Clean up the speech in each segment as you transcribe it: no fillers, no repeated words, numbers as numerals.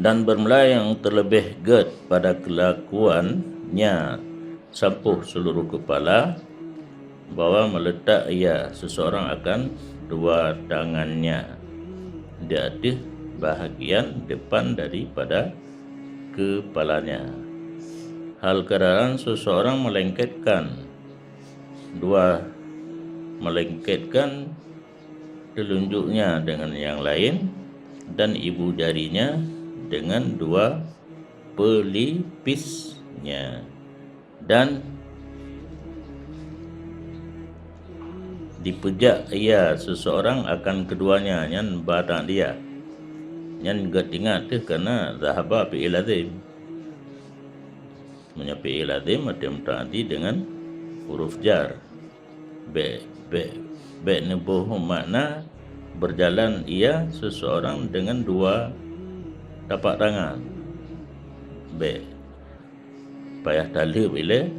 dan bermula yang terlebih ged pada kelakuannya sampuh seluruh kepala, bahwa meletak ia seseorang akan dua tangannya di atas bahagian depan daripada kepalanya. Hal keadaan seseorang melengketkan telunjuknya dengan yang lain dan ibu jarinya dengan dua pelipisnya, dan dipejak ia seseorang akan keduanya nyan batang dia nyan gad ingat tu kerana zahaba fi'il lazim menyapi lazim ada mutaaddi dengan huruf jar be nebuh makna berjalan ia seseorang dengan dua tapak tangan. Be payah talib ile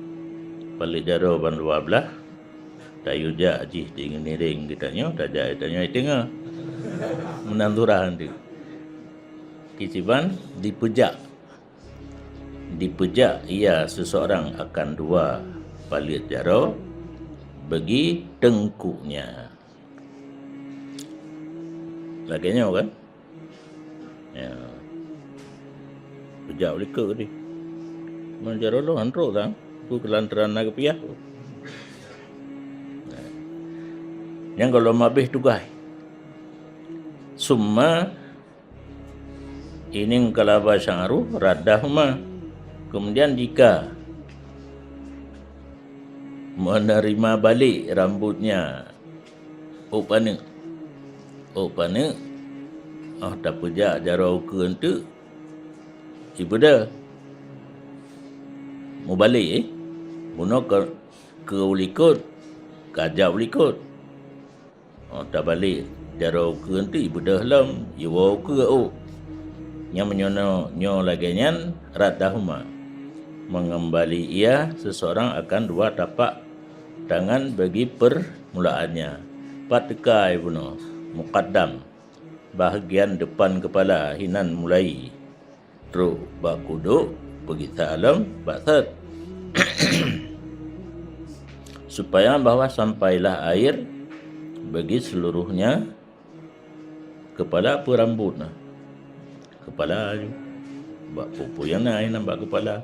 balik jaro ban dua belah tayu ja jih dengan niring kitanya taja itanya tengah menandurahan tu kiciban dipejak ia seseorang akan dua palit jaro bagi tengkuknya. Laginya kan ya pejak boleh ke ni menjaro lo antro tak tu kelantaran naga piah yang kalau mabih tugai summa ini kalaba sya'ru raddahuma, kemudian jika menerima balik rambutnya opana tak pejak jarau ke tu ibu dah mau balik buno ke ulikut kajak ulikut tak balik jarau ke tu ibu dah lam iwo ke yang menyono nyo lagi nyan raddahuma, mengembali ia seseorang akan dua tapak tangan bagi permulaannya. Patkai buno muqaddam bahagian depan kepala hinan mulai terus bakuduk pergi salam baksat supaya bahawa sampailah air bagi seluruhnya kepala apa rambut kepala bak pupu yang naik nampak kepala